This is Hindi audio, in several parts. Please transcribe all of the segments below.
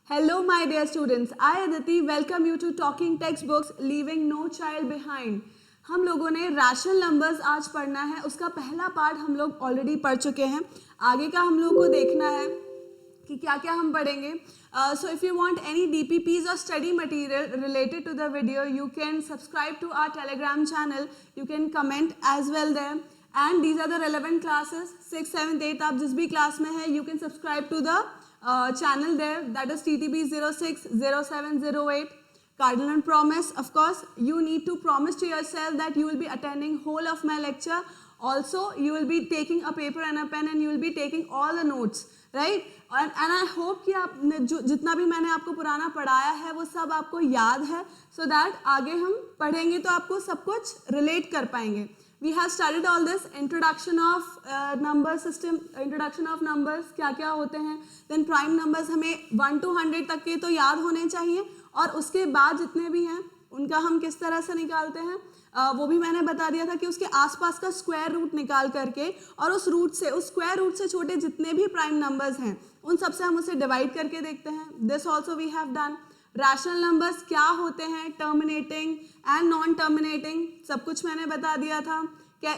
Hello, my dear students. I, Aditi, welcome you to Talking Textbooks, Leaving No Child Behind. हम लोगों ने रैशनल नंबर्स आज पढ़ना है. उसका पहला पार्ट हम लोग ऑलरेडी पढ़ चुके हैं. आगे का हम लोग को देखना है कि क्या क्या हम पढ़ेंगे. So if you want any DPPs or study material related to the video, you can subscribe to our Telegram channel. You can comment as well there. And these are the relevant classes. 6th, 7th, 8th आप जिस भी क्लास में है, you can subscribe to the channel there. That is TTB 06, 07, 08. Cardinal and promise. Of course, you need to promise to yourself that you will be attending whole of my lecture. Also, you will be taking a paper and a pen and you will be taking all the notes. Right? And I hope कि आप जितना भी मैंने आपको पुराना पढ़ाया है वो सब आपको याद है, so that आगे हम पढ़ेंगे तो आपको सब कुछ relate कर पाएंगे. We have studied all this, introduction of number system, introduction of numbers क्या क्या होते हैं, then prime numbers हमें 1 to 100 तक के तो याद होने चाहिए और उसके बाद जितने भी हैं उनका हम किस तरह से निकालते हैं वो भी मैंने बता दिया था कि उसके आसपास का स्क्वायर रूट निकाल करके और उस स्क्वायर रूट से छोटे जितने भी प्राइम नंबर्स हैं उन सबसे हम उसे डिवाइड करके देखते हैं. This also we have done. Rational numbers क्या होते हैं, टर्मिनेटिंग एंड नॉन टर्मिनेटिंग, सब कुछ मैंने बता दिया था.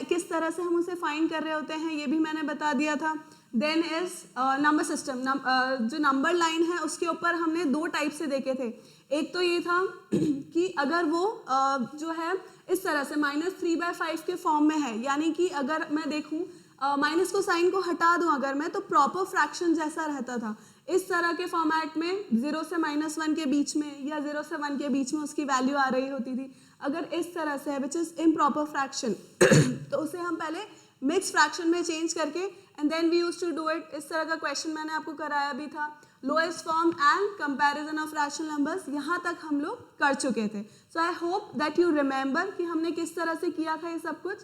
किस तरह से हम उसे फाइंड कर रहे होते हैं ये भी मैंने बता दिया था. Then is number system. जो नंबर लाइन है उसके ऊपर हमने दो टाइप से देखे थे. एक तो ये था कि अगर वो जो है इस तरह से -3/5 के फॉर्म में है, यानी कि अगर मैं देखूं माइनस को साइन को हटा दूं अगर मैं, तो प्रॉपर फ्रैक्शन जैसा रहता था. इस तरह के फॉर्मेट में 0 से -1 के बीच में या 0 से 1 के बीच में उसकी वैल्यू आ रही होती थी. अगर इस तरह से है विच इज इम्प्रॉपर फ्रैक्शन तो उसे हम पहले मिक्स फ्रैक्शन में चेंज करके and then we used to do it. इस तरह का क्वेश्चन मैंने आपको कराया भी था. Lowest form and comparison of rational numbers, यहाँ तक हम लोग कर चुके थे. So I hope that you remember कि हमने किस तरह से किया था ये सब कुछ.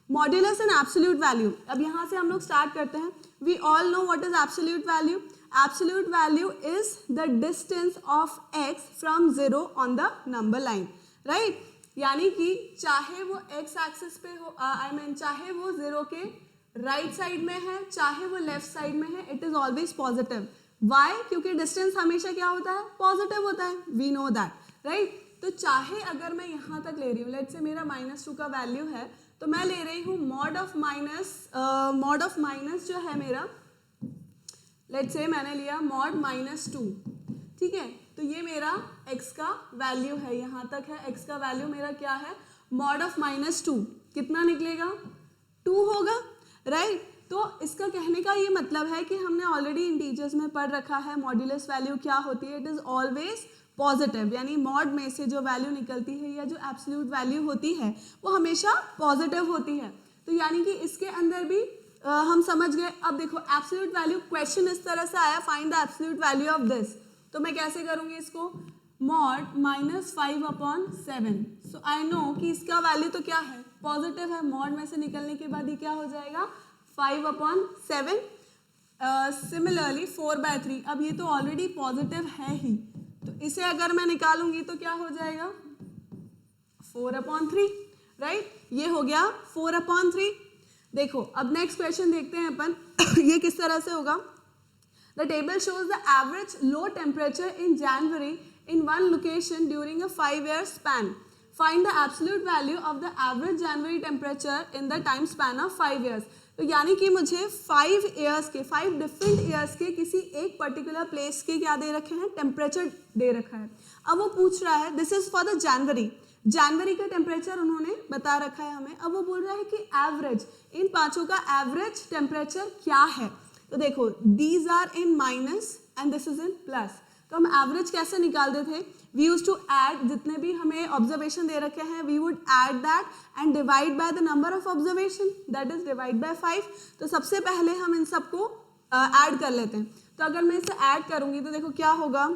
मॉड्यूलस एंड एब्सोल्यूट वैल्यू, अब यहाँ से हम लोग स्टार्ट करते हैं. We all know what is absolute value. Absolute value is the distance of x from 0 on the number line, right. यानी कि चाहे वो x एक्सिस पे हो, चाहे वो 0 के राइट साइड में है चाहे वो लेफ्ट साइड में है, it is always positive. Why? क्योंकि डिस्टेंस हमेशा क्या होता है, पॉजिटिव होता है. We know that, right. तो चाहे अगर मैं यहाँ तक ले रही हूँ, लेट्स से मेरा -2 का वैल्यू है, तो मैं ले रही हूँ मॉड ऑफ माइनस जो है मेरा, लेट्स से मैंने लिया मॉड -2, ठीक है. तो ये मेरा x का वैल्यू है, यहाँ तक है. x का वैल्यू मेरा क्या है, मॉड ऑफ -2 कितना निकलेगा, 2 होगा, राइट. तो इसका कहने का ये मतलब है कि हमने ऑलरेडी इंटीजर्स में पढ़ रखा है मॉड्यूलस वैल्यू क्या होती है. इट इज ऑलवेज पॉजिटिव, यानी मॉड में से जो वैल्यू निकलती है या जो एब्सोल्यूट वैल्यू होती है वो हमेशा पॉजिटिव होती है. तो यानी कि इसके अंदर भी हम समझ गए. अब देखो एब्सोल्यूट वैल्यू, क्वेश्चन इस तरह से आया, find the absolute value of this. तो मैं कैसे करूँगी इसको, मॉड -5/7. सो आई नो कि इसका वैल्यू तो क्या है, पॉजिटिव है. मॉड में से निकलने के बाद ये क्या हो जाएगा, 5/7. सिमिलरली 4/3. अब ये तो ऑलरेडी पॉजिटिव है ही, तो इसे अगर मैं निकालूंगी तो क्या हो जाएगा, 4/3, राइट. ये हो गया 4/3. देखो अब नेक्स्ट क्वेश्चन देखते हैं अपन ये किस तरह से होगा. The table shows the average low temperature in January in one location during a 5-year span. Find the absolute value of the average January temperature in the time span of 5 years. तो यानी कि मुझे 5 डिफरेंट ईयर्स के किसी एक पर्टिकुलर प्लेस के क्या दे रखे हैं, टेम्परेचर दे रखा है. अब वो पूछ रहा है, this is for the January का टेम्परेचर उन्होंने बता रखा है हमें. अब वो बोल रहा है कि एवरेज, इन पांचों का एवरेज टेम्परेचर क्या है. तो देखो these are in minus and this is in plus. तो हम एवरेज कैसे निकालते थे, वी यूज टू ऐड, जितने भी हमें ऑब्जर्वेशन दे रखे हैं we would add that and divide by the number of observation, that is divide by 5. तो सबसे पहले हम इन सबको ऐड कर लेते हैं. तो अगर मैं इसे ऐड करूंगी तो देखो क्या होगा.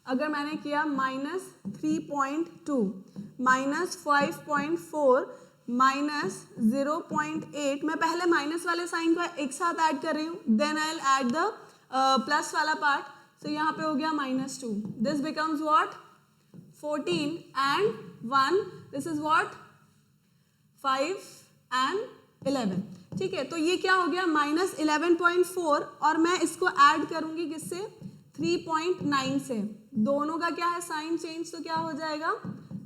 अगर मैंने किया -3.2 -5.4 -0.8, मैं पहले माइनस वाले साइन को एक साथ ऐड कर रही हूँ, then I will add the plus वाला पार्ट. तो यहाँ पे हो गया -2. This becomes what, 14 and 1. This is what, 5 and 11. ठीक है. तो ये क्या हो गया, -11.4 और मैं इसको ऐड करूंगी किससे, 3.9 से, दोनों का क्या है साइन चेंज, तो क्या हो जाएगा,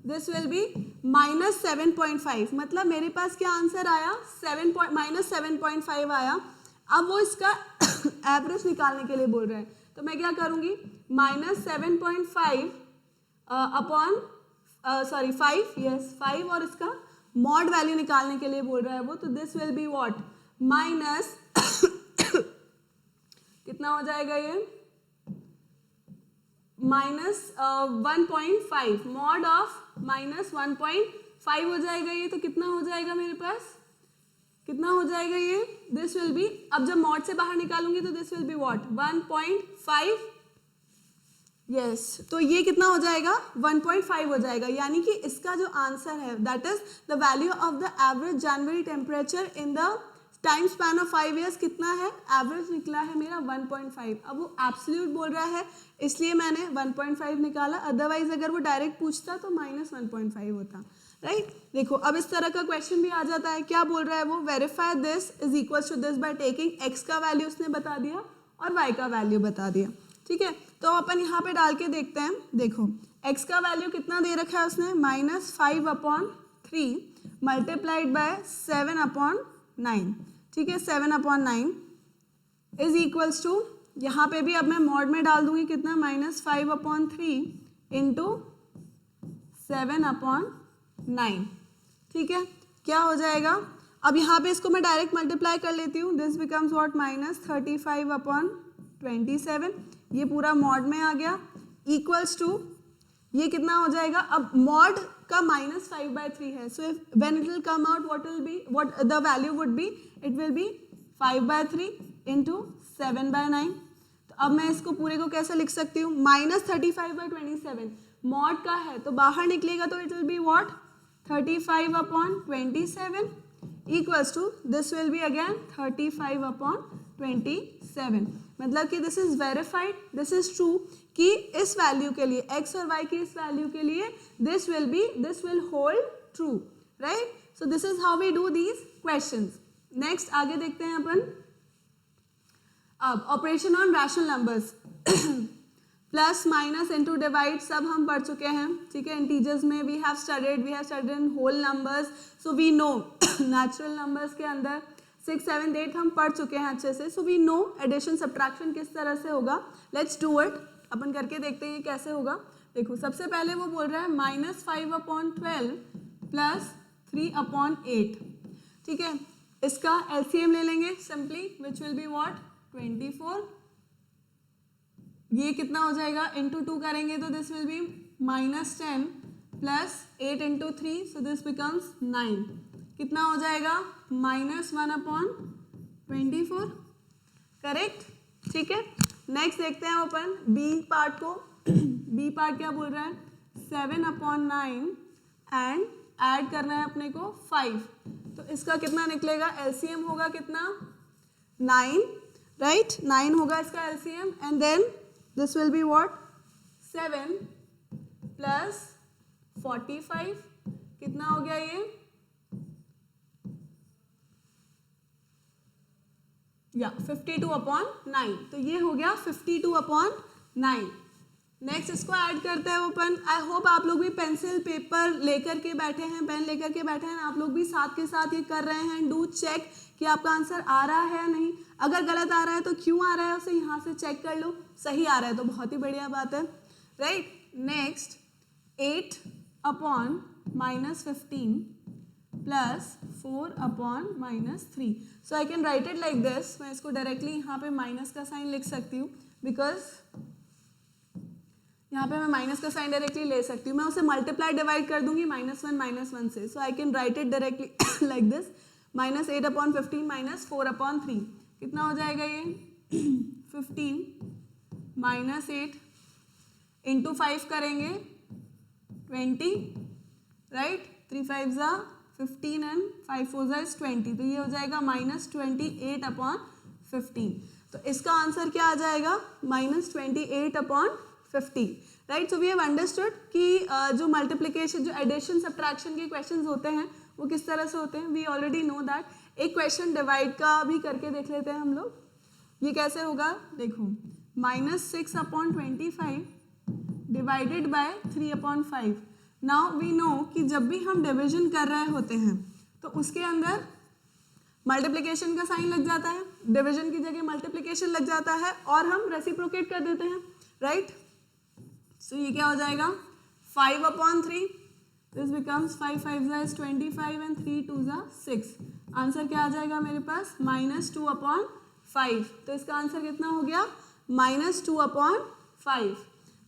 दिस विल बी -7.5, मतलब मेरे पास क्या आंसर आया, -7.5 आया। अब वो इसका एवरेज निकालने के लिए बोल रहे हैं, तो मैं क्या करूंगी, -7.5 अपॉन 5 और इसका मॉड वैल्यू निकालने के लिए बोल रहा है वो, तो this will be what, minus कितना हो जाएगा ये, -1.5, मॉड ऑफ -1.5 हो जाएगा ये, तो कितना हो जाएगा मेरे पास, कितना हो जाएगा ये, दिस विल बी, अब जब मॉड से बाहर निकालूंगी तो this will be what, 1.5, yes, तो ये कितना हो जाएगा, 1.5 हो जाएगा, यानी कि इसका जो आंसर है that is the value of the average January temperature in the time span of 5 years कितना है, एवरेज निकला है मेरा 1.5। अब वो एब्सोल्यूट बोल रहा है इसलिए मैंने 1.5 निकाला, अदरवाइज अगर वो डायरेक्ट पूछता तो -1.5 होता, राइट। देखो अब इस तरह का क्वेश्चन भी आ जाता है, क्या बोल रहा है वो, verify this is equal to this by taking x का वैल्यू उसने बता दिया और y का वैल्यू बता दिया, ठीक है। तो अपन यहाँ पे डाल के देखते हैं, देखो x का वैल्यू कितना दे रखा है उसने, -5/3 मल्टीप्लाइड बाय 7/9, ठीक है, 7/9 इज इक्वल्स टू, यहाँ पे भी अब मैं मॉड में डाल दूंगी कितना, -5/3 इंटू 7/9, ठीक है, क्या हो जाएगा, अब यहाँ पे इसको मैं डायरेक्ट मल्टीप्लाई कर लेती हूँ, दिस बिकम्स व्हाट, -35/27, ये पूरा मॉड में आ गया, इक्वल्स टू ये कितना हो जाएगा, अब मॉड का -5/3 है, so if when it will come out what will be, what the value would be, it will B 5/3 into 7/9। तो अब मैं इसको पूरे को कैसे लिख सकती हूँ, -35/27 मॉड का है तो बाहर निकलेगा तो it will be what, 35/27 equals to this will be again 35/27, मतलब कि this is verified, this is true कि इस वैल्यू के लिए, x और y की इस वैल्यू के लिए this will hold true, right. So this is how we do these questions. Next आगे देखते हैं अपन, अब operation on rational numbers, plus minus into divide सब हम पढ़ चुके हैं, ठीक है। इंटीजर्स में we have studied in whole numbers, so we know natural numbers के अंदर 6, 7, 8 हम पढ़ चुके हैं अच्छे से, so we know addition subtraction किस तरह से होगा। लेट्स डू इट, अपन करके देखते हैं कैसे होगा। देखो सबसे पहले वो बोल रहा है -5/12 प्लस 3/8, ठीक है। इसका एलसीएम ले लेंगे simply, which will be what, 24, ये कितना हो जाएगा, इंटू 2 करेंगे तो this will B -10 plus 8 into 3, so this becomes 9, कितना हो जाएगा, -1/24, करेक्ट, ठीक है। नेक्स्ट देखते हैं अपन बी पार्ट को, बी पार्ट क्या बोल रहा है, 7/9 एंड ऐड करना है अपने को 5, तो इसका कितना निकलेगा, एलसीएम होगा कितना, 9, राइट, 9 होगा इसका LCM, and then this will be what, 7 plus 45, कितना हो गया ये, या 52/9, तो ये हो गया 52/9। नेक्स्ट इसको ऐड करते हैं ओपन। आई होप आप लोग भी पेंसिल पेपर लेकर के बैठे हैं, पेन लेकर के बैठे हैं, आप लोग भी साथ के साथ ये कर रहे हैं। डू चेक कि आपका आंसर आ रहा है या नहीं, अगर गलत आ रहा है तो क्यों आ रहा है उसे यहाँ से चेक कर लो, सही आ रहा है तो बहुत ही बढ़िया बात है, right. Next 8/-15 plus 4/-3, so I can write it like this. मैं इसको डायरेक्टली यहाँ पे माइनस का साइन लिख सकती हूँ, बिकॉज यहाँ पे मैं माइनस का साइन डायरेक्टली ले सकती हूँ, मैं उसे मल्टीप्लाई डिवाइड कर दूंगी -1 से, so I can write it directly like this, -8/15 minus 4/3, कितना हो जाएगा ये 15 -8 इंटू 5 करेंगे 20, राइट, 3 5 ज़ा 15 एंड 5 4 ज़ा इज 20, तो ये हो जाएगा -28/15, तो इसका आंसर क्या आ जाएगा, -28/50, right. So we have understood कि जो मल्टीप्लिकेशन, जो एडिशन सब्ट्रैक्शन के क्वेश्चंस होते हैं वो किस तरह से होते हैं, वी ऑलरेडी नो दैट। एक क्वेश्चन डिवाइड का भी करके देख लेते हैं हम लोग, ये कैसे होगा, देखो -6/25 divided by 3/5। Now we know कि जब भी हम डिवीजन कर रहे होते हैं तो उसके अंदर मल्टीप्लिकेशन का साइन लग जाता है, डिवीजन की जगह मल्टीप्लिकेशन लग जाता है और हम रेसिप्रोकेट कर देते हैं, राइट। सो ये क्या हो जाएगा 5/3, this becomes 5 5 is 25 and 3 2 6। Answer क्या आ जाएगा मेरे पास -2/5। तो इसका आंसर कितना हो गया -2/5।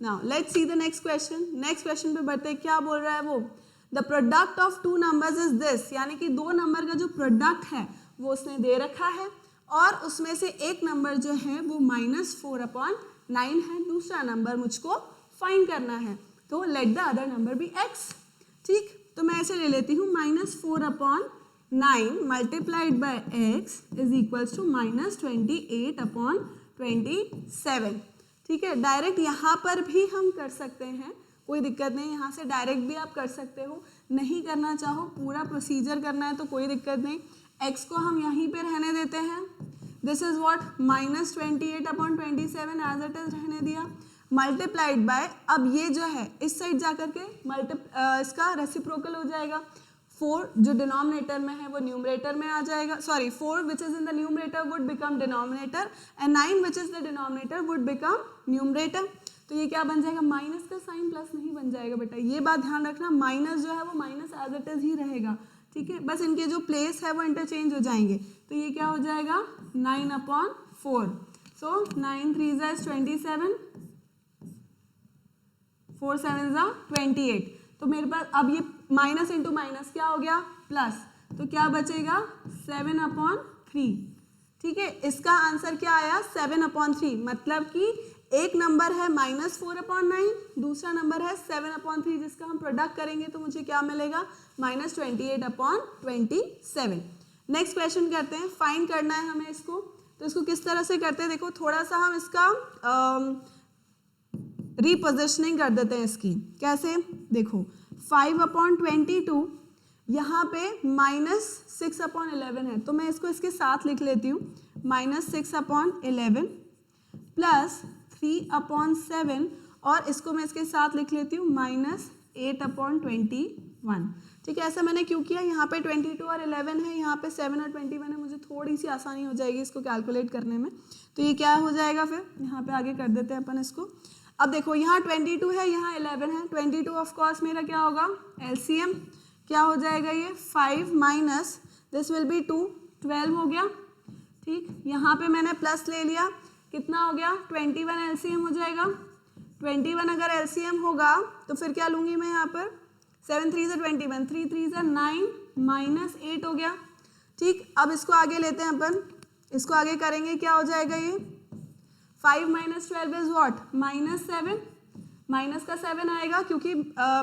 Now let's see the next question. Next question पे बढ़ते हैं, क्या बोल रहा है वो, the product of two numbers is this, यानी कि दो नंबर का जो प्रोडक्ट है वो उसने दे रखा है और उसमें से एक नंबर जो है वो -4/9 है, दूसरा नंबर मुझको फाइंड करना है। तो let the other number be x। ठीक, तो मैं ऐसे ले लेती हूँ -4/9 multiplied by x is equals to -28/27। ठीक है, डायरेक्ट यहाँ पर भी हम कर सकते हैं, कोई दिक्कत नहीं, यहाँ से डायरेक्ट भी आप कर सकते हो, नहीं करना चाहो पूरा प्रोसीजर करना है तो कोई दिक्कत नहीं। x को हम यहीं पे रहने देते हैं, this is what -28/27 as it is रहने दिया, मल्टीप्लाइड बाय, अब ये जो है इस साइड जाकर के इसका रेसिप्रोकल हो जाएगा, 4 जो डिनोमिनेटर में है वो न्यूमरेटर में आ जाएगा, sorry 4 which is in the numerator would become denominator and 9 which is the denominator would become numerator. तो ये क्या बन जाएगा, माइनस का साइन प्लस नहीं बन जाएगा बेटा, ये बात ध्यान रखना, माइनस जो है वो माइनस एज इट इज ही रहेगा। ठीक है, बस इनके जो प्लेस है वो इंटरचेंज हो जाएंगे। तो ये क्या हो जाएगा 9/4। सो 9 3 is 27, 4 7 is 28। तो मेरे पास अब ये माइनस इंटू माइनस क्या हो गया प्लस, तो क्या बचेगा 7/3। ठीक है, इसका आंसर क्या आया 7/3, मतलब कि एक नंबर है -4/9, दूसरा नंबर है 7/3, जिसका हम प्रोडक्ट करेंगे तो मुझे क्या मिलेगा -28/27। नेक्स्ट क्वेश्चन करते हैं, फाइंड करना है हमें इसको। तो इसको किस तरह से करते हैं, देखो थोड़ा सा हम इसका रिपोजिशनिंग कर देते हैं इसकी, कैसे, देखो 5/22 यहाँ पे -6/11 है, तो मैं इसको इसके साथ लिख लेती हूँ, -6/11 प्लस 3/7 और इसको मैं इसके साथ लिख लेती हूँ -8/21। ठीक है, ऐसा मैंने क्यों किया, यहाँ पे 22 और 11 है, यहाँ पे 7 और 21 है, मुझे थोड़ी सी आसानी हो जाएगी इसको कैलकुलेट करने में। तो ये क्या हो जाएगा, फिर यहाँ पे आगे कर देते हैं अपन इसको। अब देखो यहाँ 22 है, यहाँ 11 है, 22 ऑफ कोर्स मेरा क्या होगा एलसीएम, क्या हो जाएगा ये 5 माइनस दिस विल बी 2, 12 हो गया। ठीक, यहाँ पे मैंने प्लस ले लिया, कितना हो गया 21 एलसीएम हो जाएगा। 21 अगर एलसीएम होगा तो फिर क्या लूँगी मैं यहाँ पर 7 3 is 21, 3 3 is 9 -8 हो गया। ठीक, अब इसको आगे लेते हैं अपन, इसको आगे करेंगे, क्या हो जाएगा ये 5 - 12 इज व्हाट -7, माइनस का 7 आएगा क्योंकि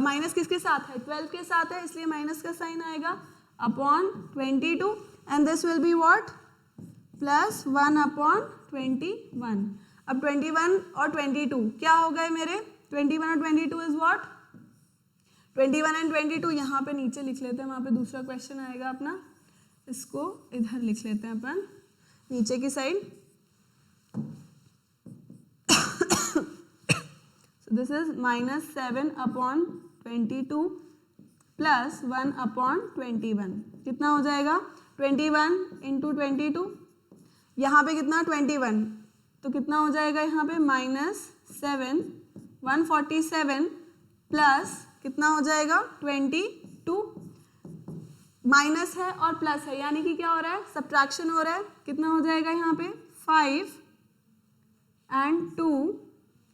माइनस किसके साथ है 12 के साथ है, इसलिए माइनस का साइन आएगा upon 22 and this will be what +1/21। अब 21 और 22 क्या हो गए मेरे, 21 और 22 इज व्हाट 21 एंड 22 यहाँ पे नीचे लिख लेते हैं, वहाँ पे दूसरा क्वेश्चन आएगा अपना, इसको इधर लिख लेते हैं अपन नीचे की side. So this is -7/22 plus 1/21, कितना हो जाएगा 21 × 22, यहाँ पे कितना 21, तो कितना हो जाएगा यहाँ पे -7 147 प्लस कितना हो जाएगा 22, माइनस है और प्लस है, यानी कि क्या हो रहा है सब्ट्रैक्शन हो रहा है, कितना हो जाएगा यहाँ पे 5 and 2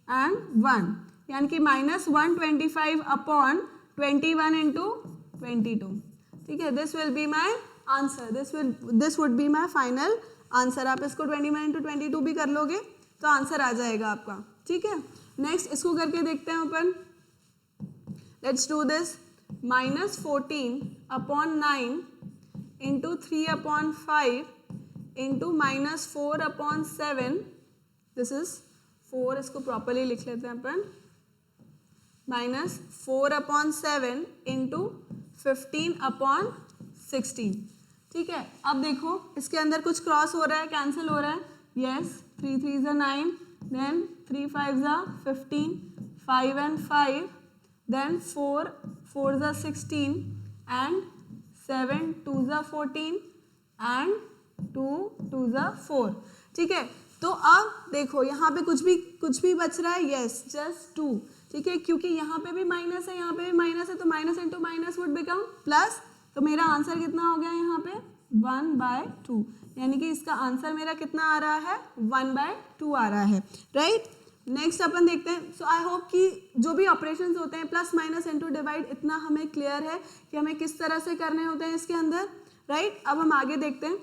and 1, यानी कि -125/21 into 22। ठीक है, this will be my answer, this would be my final answer. आप इसको 21 into 22 भी कर लोगे तो आंसर आ जाएगा आपका। ठीक है, नेक्स्ट इसको करके देखते हैं अपन, let's do this, -14/9 into 3/5 into -4/7, this is 4, इसको प्रॉपरली लिख लेते हैं अपन, -4/7 into 15/16। ठीक है, अब देखो इसके अंदर कुछ क्रॉस हो रहा है, कैंसिल हो रहा है, yes 3 3 is 9, then 3 5s are 15, 5 and 5, then 4 4s are 16 and 7 2s are 14 and 2 2s are 4. ठीक है, तो अब देखो यहाँ पे कुछ भी बच रहा है, यस जस्ट 2. ठीक है, क्योंकि यहाँ पे भी माइनस है, यहाँ पे भी माइनस है, तो minus into minus would become plus. तो मेरा आंसर कितना हो गया यहाँ पे 1/2, यानी कि इसका आंसर मेरा कितना आ रहा है 1/2 आ रहा है. राइट, नेक्स्ट अपन देखते हैं. सो आई होप कि जो भी ऑपरेशंस होते हैं प्लस माइनस इंटू डिवाइड, इतना हमें क्लियर है कि हमें किस तरह से करने होते हैं इसके अंदर. राइट, अब हम आगे देखते हैं.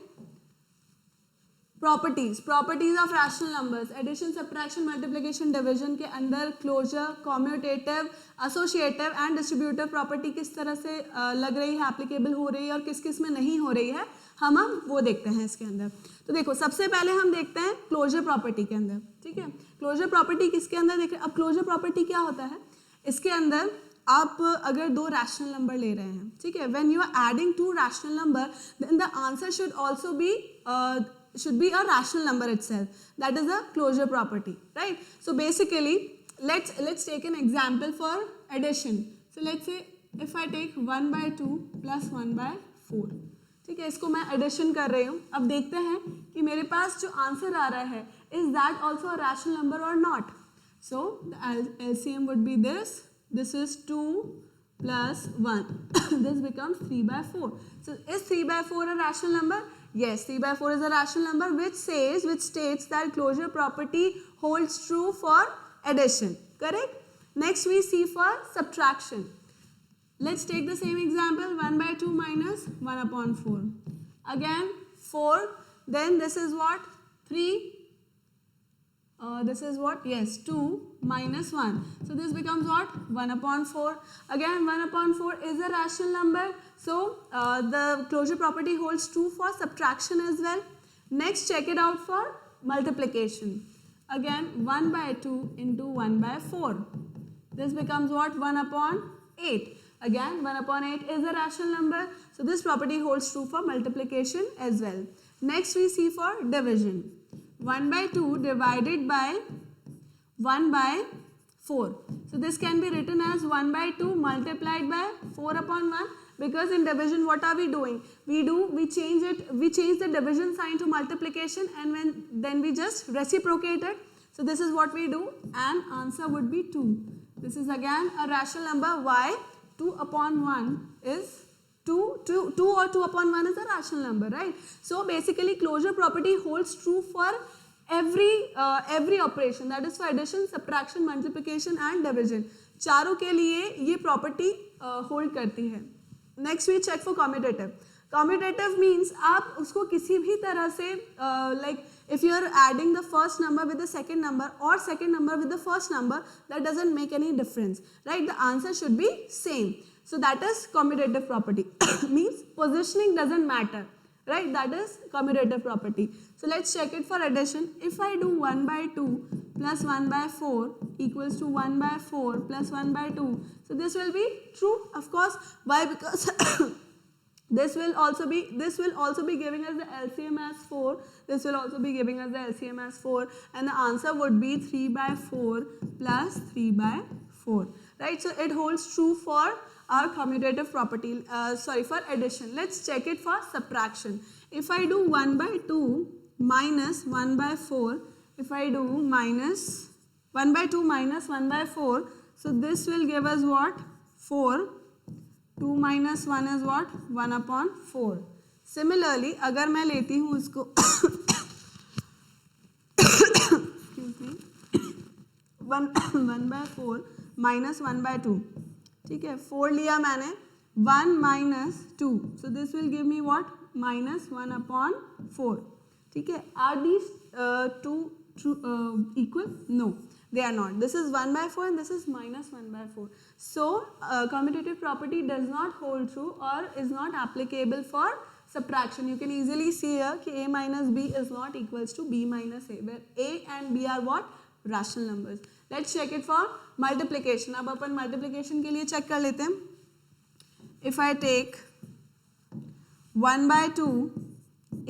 Properties of rational numbers, addition subtraction multiplication division के अंदर closure, commutative, associative and distributive property किस तरह से लग रही है, एप्लीकेबल हो रही है और किस किस में नहीं हो रही है, हम वो देखते हैं इसके अंदर. तो देखो सबसे पहले हम देखते हैं क्लोजर प्रॉपर्टी के अंदर. ठीक है, क्लोजर प्रॉपर्टी किसके अंदर देख रहे हैं. अब क्लोजर प्रॉपर्टी क्या होता है, इसके अंदर आप अगर दो रैशनल नंबर ले रहे हैं, ठीक है, when you are adding to rational number then the answer should also be should be a rational number itself. That is a closure property, right? So basically let's take an example for addition. So let's say if I take 1/2 plus 1/4. ठीक है, इसको मैं एडिशन कर रही हूँ. अब देखते हैं कि मेरे पास जो आंसर आ रहा है is that also a rational number और not. So the LCM would be this is 2 plus 1. This becomes 3/4. So is 3/4 a rational number? Yes, 3/4 is a rational number which states that closure property holds true for addition. Correct? Next we see for subtraction. Let's take the same example, 1/2 minus 1/4. Again 4, then this is what 3, this is what, yes, 2 minus 1. So this becomes what 1/4. Again 1/4 is a rational number. So the closure property holds true for subtraction as well. Next check it out for multiplication. Again 1/2 into 1/4. This becomes what 1/8. Again 1/8 is a rational number. So this property holds true for multiplication as well. Next we see for division. 1/2 divided by 1/4. So this can be written as 1/2 multiplied by 4/1. Because in division what are we doing? We change the division sign to multiplication, and then we just reciprocate it. So this is what we do, and answer would be 2. This is again a rational number. Why? 2/1 is 2 or 2/1 is a rational number, right? So basically closure property holds true for every operation, that is for addition, subtraction, multiplication and division. चारों के लिए ये प्रॉपर्टी होल्ड करती है. Next we check for commutative. Commutative means आप उसको किसी भी तरह से like if you are adding the first number with the second number और second number with the first number, that doesn't make any difference, right? The answer should be same. So that is commutative property. Means positioning doesn't matter, right? That is commutative property. So let's check it for addition. If I do 1/2 plus 1/4 equals to 1/4 plus 1/2, so this will be true, of course. Why? Because this will also be giving us the LCM as 4. This will also be giving us the LCM as 4, and the answer would be 3/4 plus 3/4, right? So it holds true for our commutative property, for addition. Let's check it for subtraction. If I do 1/2 minus 1/4, if I do minus 1/2 minus 1/4, so this will give us what? 4. 2 minus 1 is what? 1/4. Similarly, अगर मैं लेती हूँ इसको excuse me, 1/4 minus 1/2. ठीक है, 4 लिया मैंने, 1 minus 2, so this will give me what? minus 1/4. ठीक है, are these two equal? No, they are not. This is 1/4 and this is minus 1/4. So commutative property does not hold true or is not applicable for subtraction. You can easily see here कि a minus b is not equals to b minus a, where a and b are what? rational numbers. Let's check it for multiplication. अब अपन multiplication के लिए check कर लेते हैं. If I take 1/2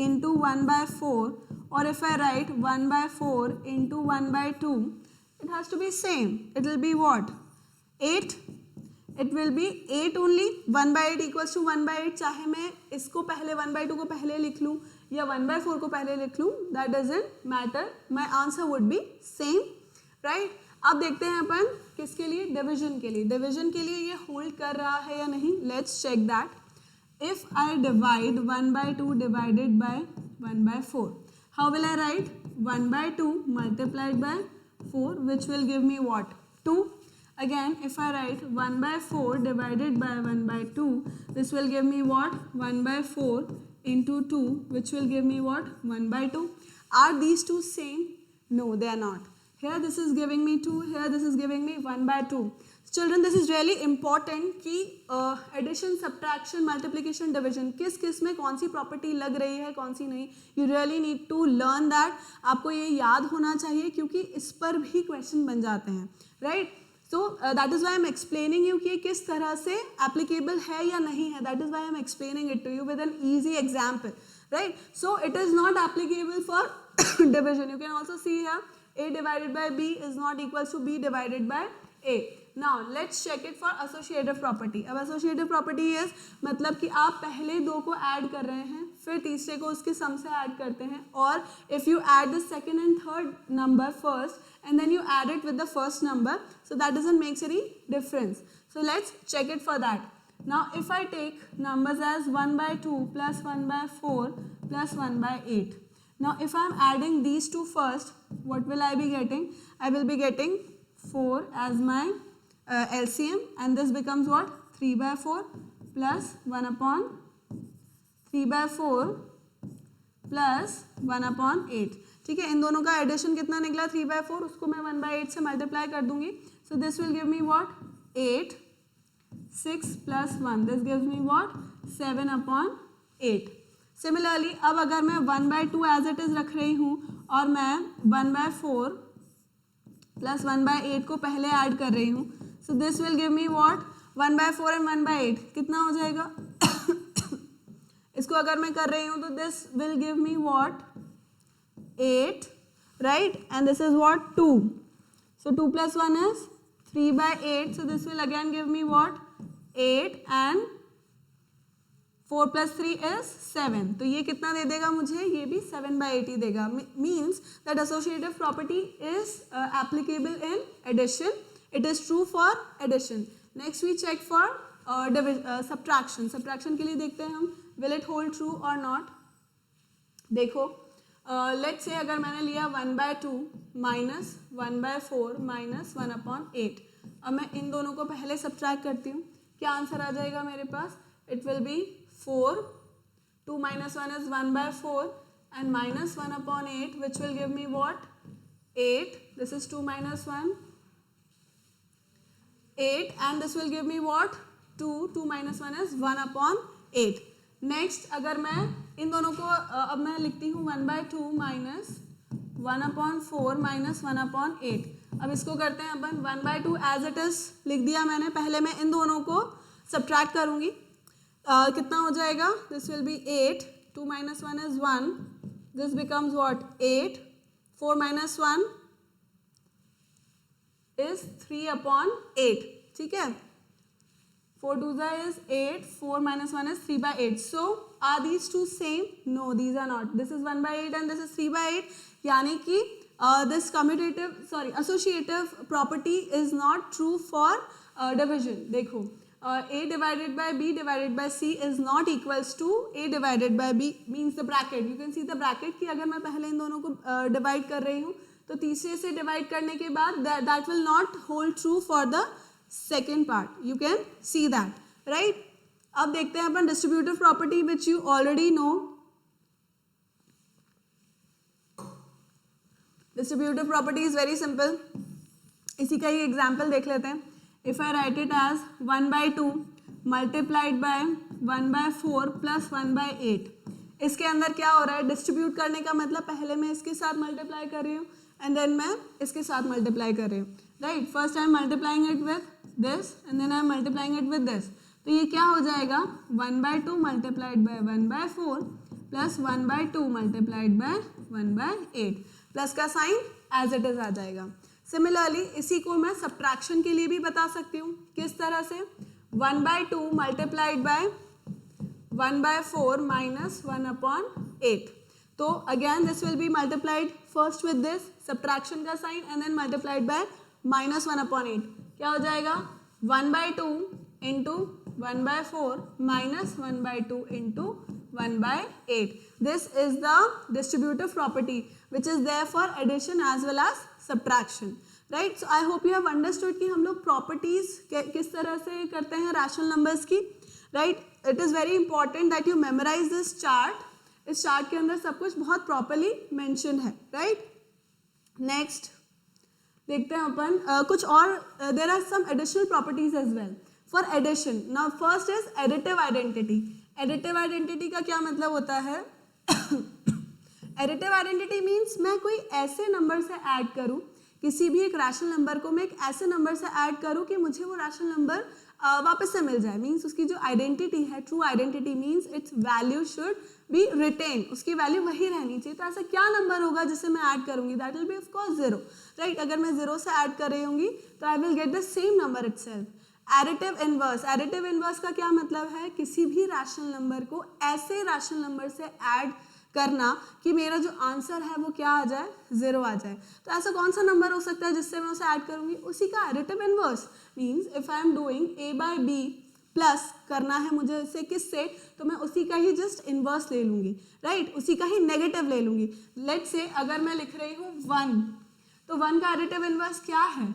into 1/4 or if I write 1 by 4 into 1 by 2, it has to be same. It will be what? 8. It will be 8 only. 1 by 8 equals to 1 by 8. चाहे मैं इसको पहले 1 by 2 को पहले लिख लूँ या 1 by 4 को पहले लिख लूँ, that doesn't matter. My answer would be same, right? अब देखते हैं अपन किसके लिए, डिविजन के लिए. डिविजन के लिए ये होल्ड कर रहा है या नहीं, let's check that. If I divide 1 by 2 divided by 1 by 4, how will I write? 1 by 2 multiplied by 4, which will give me what? 2. Again, if I write 1 by 4 divided by 1 by 2, this will give me what? 1 by 4 into 2, which will give me what? 1 by 2. Are these two same? No, they are not. Here this is giving me 2, here this is giving me 1 by 2. Children, this is really important कि एडिशन, सब्ट्रैक्शन, मल्टीप्लिकेशन, डिविजन किस किस में कौन सी प्रॉपर्टी लग रही है, कौन सी नहीं. You really need to learn that. आपको ये याद होना चाहिए क्योंकि इस पर भी क्वेश्चन बन जाते हैं, right. So that is why I am explaining you कि किस तरह से एप्लीकेबल है या नहीं है. That is why I am explaining it to you with an easy example, right. So it is not applicable for division. You can also see here A divided by B is not equals to B divided by A. Now let's check it for associative property. अब associative property is मतलब कि आप पहले दो को ऐड कर रहे हैं, फिर तीसरे को उसके सम से ऐड करते हैं, और if you add the second and third number first and then you add it with the first number, so that doesn't make any difference. So let's check it for that. Now if I take numbers as 1 by 2 plus 1 by 4 plus 1 by 8. Now if I am adding these two first, what will I be getting? I will be getting 4 as my LCM, and this becomes what? 3 by 4 plus 1 upon 3 by 4 plus 1 upon 8. ठीक है, इन दोनों का एडिशन कितना निकला? 3 by 4. उसको मैं 1 by 8 से मल्टीप्लाई कर दूंगी. So this will give me what? 8. 6 plus 1. This gives me what? 7 upon 8. Similarly अब अगर मैं 1 by 2 एज इट इज़ रख रही हूँ और मैं 1 by 4 प्लस 1 by 8 को पहले ऐड कर रही हूँ, so this will give me what? 1 by 4 and 1 by 8 कितना हो जाएगा? इसको अगर मैं कर रही हूँ तो this will give me what? 8, right, and this is what? 2. So 2 plus 1 is 3 by 8, so this will again give me what? 8, and 4 plus 3 is 7. तो ये कितना दे देगा मुझे? ये भी 7 by 8 ही देगा. Means that associative property is applicable in addition. It is true for addition. Next we check for subtraction. Subtraction के लिए देखते हैं हम will it hold true or not. देखो let's say अगर मैंने लिया 1 by 2 minus 1 by 4 minus 1 upon 8. अब मैं इन दोनों को पहले subtract करती हूँ. क्या आंसर आ जाएगा मेरे पास? It will be 4, 2 minus 1 is 1 by 4 and minus 1 upon 8, which will give me what? 8. This is 2 minus 1, 8, and this will give me what? 2. 2 minus 1 is 1 upon 8. Next अगर मैं इन दोनों को अब मैं लिखती हूँ 1 by 2 minus 1 upon 4 minus 1 upon 8. अब इसको करते हैं अपन 1 by 2 as it is लिख दिया मैंने. पहले मैं इन दोनों को subtract करूँगी. कितना हो जाएगा? This will B 8. 2 minus 1 is 1. This becomes what? 8. 4 minus 1 is 3 upon 8. ठीक है, 4 2 is 8. 4 minus 1 is 3 by 8. So are these two same? No, these are not. This is 1 by 8 and this is 3 by 8. यानी कि this associative property is not true for division. देखो A divided by B divided by C is not equals to A divided by B, means the bracket. You can see the bracket कि अगर मैं पहले इन दोनों को divide कर रही हूँ तो तीसरे से divide करने के बाद that will not hold true for the second part. You can see that, right? अब देखते हैं अपन distributive property which you already know. Distributive property is very simple. इसी का ही example देख लेते हैं. If I write it as 1 by 2 multiplied by 1 by 4 plus 1 by 8. इसके अंदर क्या हो रहा है? डिस्ट्रीब्यूट करने का मतलब पहले मैं इसके साथ मल्टीप्लाई कर रही हूँ एंड देन मैं इसके साथ मल्टीप्लाई कर रही हूँ, right. First I am multiplying it with this and then I am multiplying it with this. तो ये क्या हो जाएगा? 1 by 2 multiplied by 1 by 4 plus 1/2 multiplied by 1/8 plus का साइन एज इट इज आ जाएगा। सिमिलरली इसी को मैं सब्ट्रैक्शन के लिए भी बता सकती हूँ। किस तरह से? 1/2 मल्टीप्लाइड बाय 1/4 माइनस 1/8। तो again this will be multiplied first with this subtraction का sign and then multiplied by minus 1/8। क्या हो जाएगा? 1/2 into 1/4 minus 1/2 into 1/8. This is the distributive property which is there for addition as well as subtraction. Right? So I hope you have understood कि हम लोग properties किस तरह से करते हैं rational numbers की. Right? It is very important that you memorize this chart. इस chart के अंदर सब कुछ बहुत properly mention है. Right? Next देखते हैं अपन कुछ और there are some additional properties as well for addition. Now first is additive identity. Additive identity का क्या मतलब होता है? एडिटिव आइडेंटिटी मीन्स मैं कोई ऐसे नंबर से ऐड करूं, किसी भी एक रैशनल नंबर को मैं एक ऐसे नंबर से ऐड करूं कि मुझे वो रैशनल नंबर वापस से मिल जाए। मीन्स उसकी जो आइडेंटिटी है, true identity means its value should be retain, उसकी वैल्यू वही रहनी चाहिए। तो ऐसा क्या नंबर होगा जिसे मैं ऐड करूंगी? That will be of course 0, right. अगर मैं 0 से ऐड कर रही होंगी तो I will get the same number itself. Additive inverse, additive inverse का क्या मतलब है? किसी भी रैशनल नंबर को ऐसे रैशनल नंबर से ऐड करना कि मेरा जो आंसर है वो क्या आ जाए? 0 आ जाए। तो ऐसा कौन सा नंबर हो सकता है जिससे मैं उसे ऐड करूंगी? उसी का additive inverse. Means if I am doing a/b plus करना है मुझे इसे किससे, तो मैं उसी का ही जस्ट इनवर्स ले लूंगी, राइट, उसी का ही नेगेटिव ले लूंगी। लेट्स से अगर मैं लिख रही हूँ 1, तो 1 का एडिटिव इनवर्स क्या है?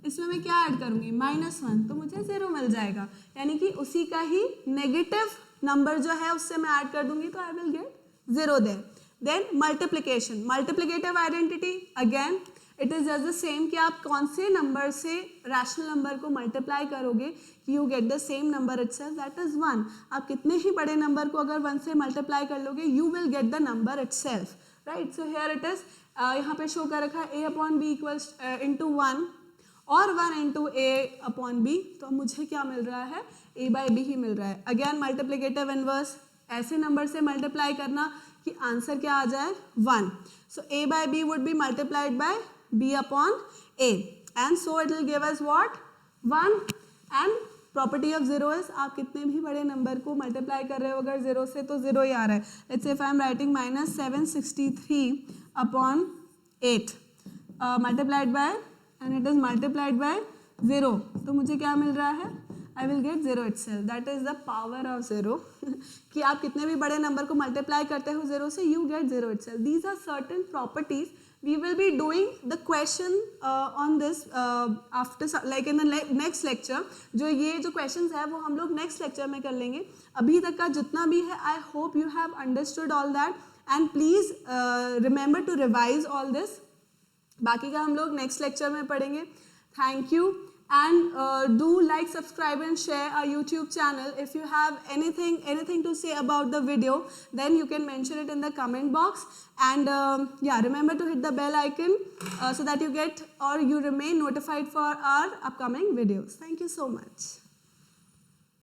इसमें मैं क्या ऐड करूंगी? -1, तो मुझे 0 मिल जाएगा। यानी कि उसी का ही नेगेटिव नंबर जो है उससे मैं ऐड कर दूंगी तो I will get 0 there. Then multiplication, multiplicative identity again it is just the same कि आप कौन से नंबर से रैशनल नंबर को मल्टीप्लाई करोगे कि you get the same number itself, that is 1। आप कितने ही बड़े नंबर को अगर 1 से मल्टीप्लाई कर लोगे you will get the number itself, right. So here it is, यहाँ पे शो कर रखा है a/b इक्वल्स इंटू 1 और 1 इंटू a/b, तो मुझे क्या मिल रहा है? a/b ही मिल रहा है। अगेन मल्टीप्लिकेटिव इनवर्स, ऐसे नंबर से मल्टीप्लाई करना कि आंसर क्या आ जाए? 1। सो a/b would be multiplied by b/a and so it will give us what? 1। And property of 0 is आप कितने भी बड़े नंबर को मल्टीप्लाई कर रहे हो अगर 0 से तो 0 ही आ रहा है। Let's say if I am writing -763/8 multiplied by and it is multiplied by 0, तो मुझे क्या मिल रहा है? I will get 0 itself. That is the power of 0 कि आप कितने भी बड़े नंबर को मल्टीप्लाई करते हो 0 से, you get 0 itself. These are certain properties. We will be doing the question on this after like in the next lecture. जो ये जो questions है वो हम लोग next lecture में कर लेंगे। अभी तक का जितना भी है I hope you have understood all that and please remember to revise all this. बाकी का हम लोग नेक्स्ट लेक्चर में पढ़ेंगे। Thank you and do like, subscribe and share our YouTube channel. If you have anything to say about the video then you can mention it in the comment box and yeah, remember to hit the bell icon so that you get or you remain notified for our upcoming videos. Thank you so much.